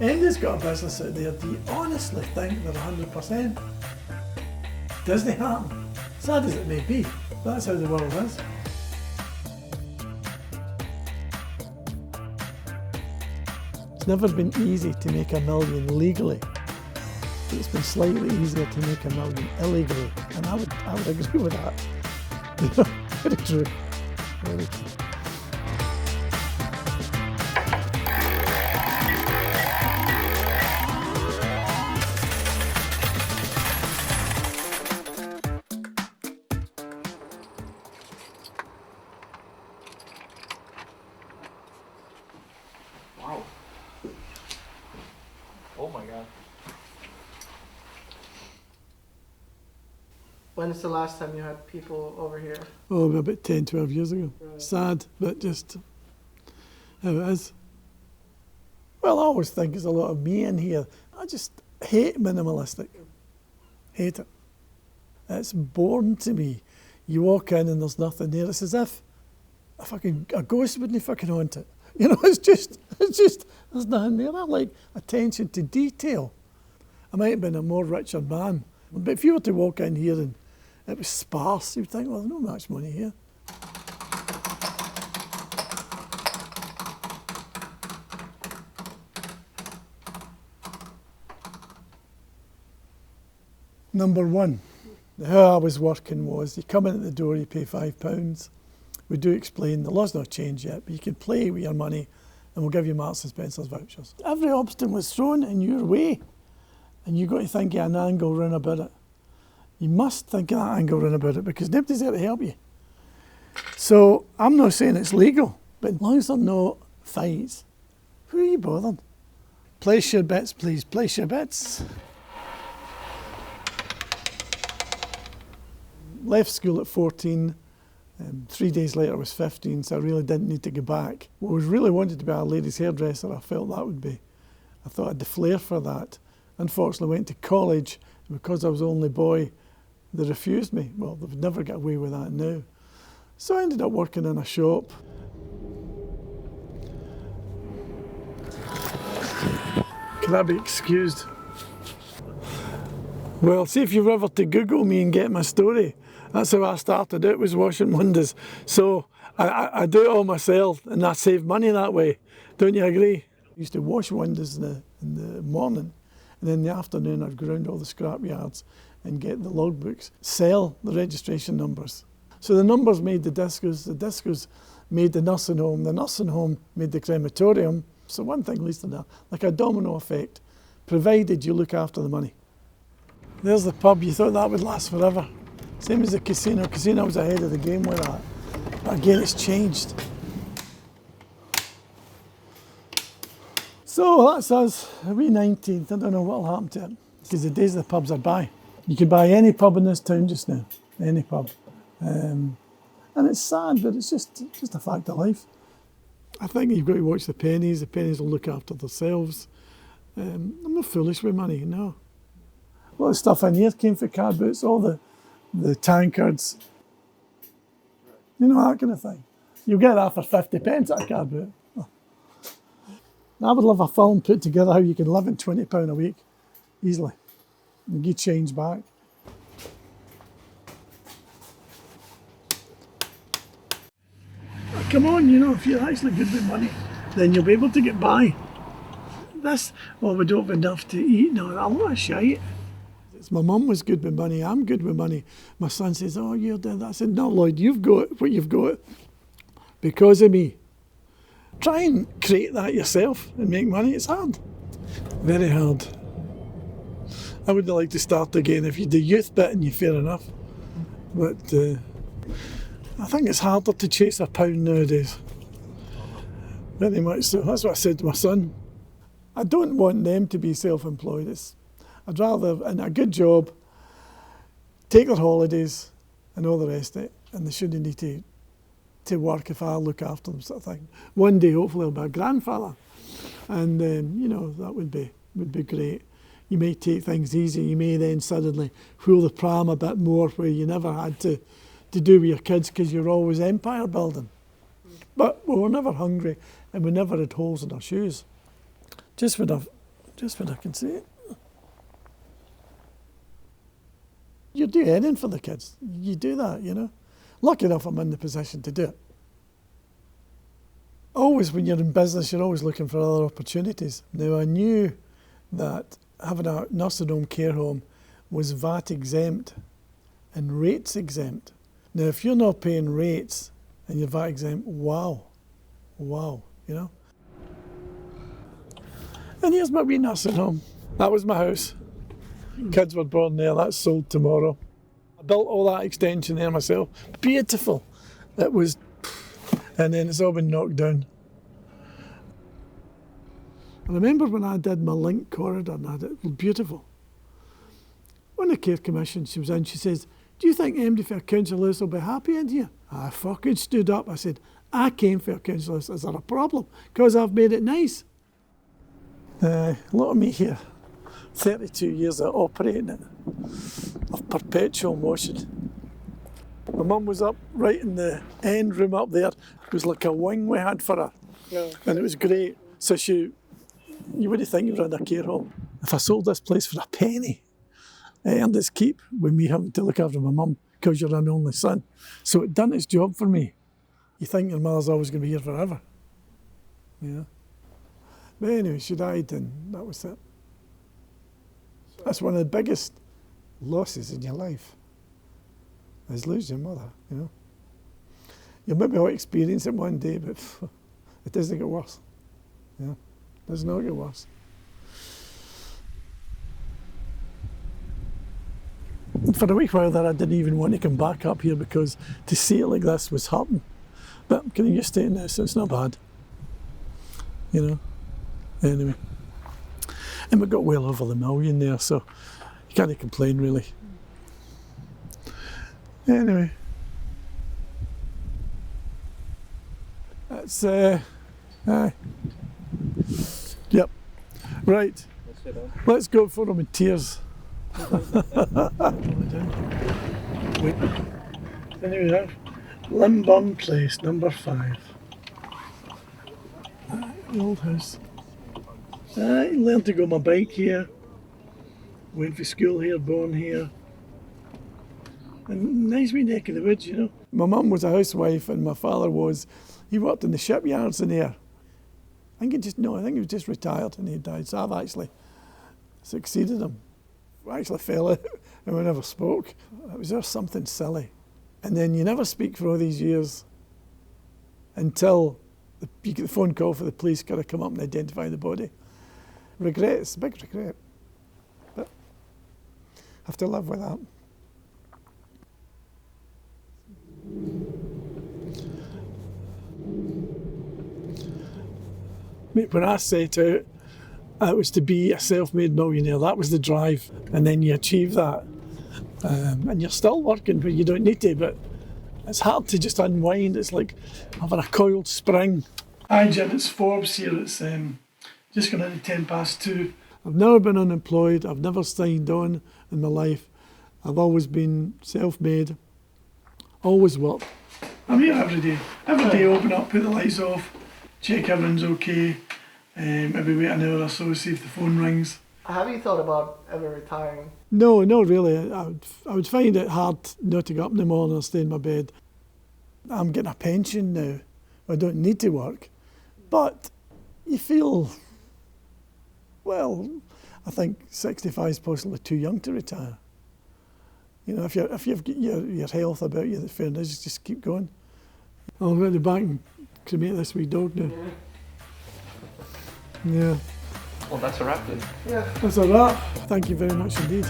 Andy's got a business out there. Do you honestly think they're 100%? Does they happen? Sad as it may be, that's how the world is. It's never been easy to make $1 million legally, but it's been slightly easier to make $1 million illegally, and I would agree with that. Very true. Very true. Wow. Oh my God. When is the last time you had people over here? Oh, about 10, 12 years ago. Right. Sad, but just how it is. Well, I always think there's a lot of me in here. I just hate minimalistic. Hate it. It's boring to me. You walk in and there's nothing there. It's as if a ghost wouldn't fucking haunt it. You know, it's just, there's nothing there. I like attention to detail. I might have been a more richer man, but if you were to walk in here and it was sparse, you'd think, well, there's not much money here. Number one, how I was working was, you come in at the door, you pay £5. We do explain the law's not changed yet, but you can play with your money and we'll give you Marks and Spencer's vouchers. Every obstacle was thrown in your way and you've got to think of an angle round about it. You must think of that angle round about it because nobody's there to help you. So I'm not saying it's legal, but as long as there are no fights, who are you bothered? Place your bets, please, place your bets. Left school at 14. 3 days later I was 15, so I really didn't need to go back. I really wanted to be a ladies' hairdresser. I felt that would be. I thought I had the flair for that. Unfortunately, I went to college, and because I was the only boy, they refused me. Well, they would never get away with that now. So I ended up working in a shop. Can I be excused? Well, see if you're ever to Google me and get my story. That's how I started out, was washing windows. So I do it all myself and I save money that way. Don't you agree? I used to wash windows in the morning, and in the afternoon I'd go around all the scrap yards and get the logbooks, sell the registration numbers. So the numbers made the discos made the nursing home made the crematorium. So one thing leads to another, like a domino effect, provided you look after the money. There's the pub, you thought that would last forever. Same as the casino. Casino was ahead of the game with that. But again, it's changed. So that's us, we 19th. I don't know what'll happen to it. Because the days of the pubs are by. You can buy any pub in this town just now. Any pub. And it's sad, but it's just a fact of life. I think you've got to watch the pennies. The pennies will look after themselves. I'm not foolish with money, no. A lot of stuff in here came for car boots, all the tankards, you know, that kind of thing. You'll get that for 50 pence at a car boot. Oh. I would love a film put together how you can live on £20 a week, easily, and get change back. Oh, come on, you know, if you're actually good with money, then you'll be able to get by. We don't have enough to eat, no, a lot of shite. My mum was good with money, I'm good with money. My son says, oh, you're doing that. I said, no, Lloyd, you've got what you've got because of me. Try and create that yourself and make money. It's hard. Very hard. I would like to start again. If you do youth bit and you fair enough. But I think it's harder to chase a pound nowadays. Very much so. That's what I said to my son. I don't want them to be self-employed. I'd rather, in a good job, take their holidays and all the rest of it, and they shouldn't need to work if I look after them, sort of thing. One day, hopefully, I'll be a grandfather, and you know, that would be great. You may take things easy. You may then suddenly pull the pram a bit more, where you never had to do with your kids because you're always empire building. But we were never hungry, and we never had holes in our shoes. Just when Just when I can see it. You do anything for the kids. You do that, you know. Lucky enough I'm in the position to do it. Always when you're in business, you're always looking for other opportunities. Now I knew that having a nursing home, care home was VAT exempt and rates exempt. Now if you're not paying rates and you're VAT exempt, wow, you know. And here's my wee nursing home. That was my house. Kids were born there, that's sold tomorrow. I built all that extension there myself. Beautiful. It was, and then it's all been knocked down. I remember when I did my link corridor and I had it, beautiful. When the care commission, she was in, she says, do you think MD for Council House will be happy in here? I fucking stood up, I said, I came for Council House, is there a problem? Because I've made it nice. A lot of me here, 32 years of operating it, of perpetual motion. My mum was up right in the end room up there. It was like a wing we had for her. Yeah. And it was great. So you wouldn't think you were in a care home. If I sold this place for a penny, it earned its keep with me having to look after my mum because you're an only son. So it done its job for me. You think your mother's always going to be here forever. Yeah. But anyway, she died and that was it. That's one of the biggest losses in your life, is losing your mother, you know. You'll maybe all experience it one day, but it doesn't get worse. Yeah, it does not get worse. And for a wee while there, I didn't even want to come back up here because to see it like this was hurting. But I'm getting used to it now, so it's not bad. You know, anyway. And we got well over the million there, so you can't complain really. Anyway, that's yep, right. Let's go for them in tears. Wait. Anyway, we have Limbum Place, number 5. The old house. I learned to go on my bike here, went for school here, born here. And nice wee neck of the woods, you know. My mum was a housewife and my father he worked in the shipyards in there. I think he was just retired and he died. So I've actually succeeded him. I actually fell out and we never spoke. It was just something silly. And then you never speak for all these years until you get the phone call for the police got to come up and identify the body. Regret, it's a big regret, but I have to live with that. When I set out, it was to be a self-made millionaire. That was the drive, and then you achieve that. And you're still working, but you don't need to, but it's hard to just unwind. It's like having a coiled spring. Hi Jim, it's Forbes here. It's just gone into 2:10. I've never been unemployed. I've never signed on in my life. I've always been self-made, always worked. I'm here every day. Every day open up, put the lights off, check everything's okay, maybe wait an hour or so, see if the phone rings. Have you thought about ever retiring? No, not really. I would find it hard not to get up in the morning or stay in my bed. I'm getting a pension now. I don't need to work. But you feel, well, I think 65 is possibly too young to retire. You know, if you've got your health about you, the fairness, just keep going. I'll go to the back and cremate this wee dog now. Yeah. Well, that's a wrap then. Yeah. That's a wrap. Thank you very much indeed.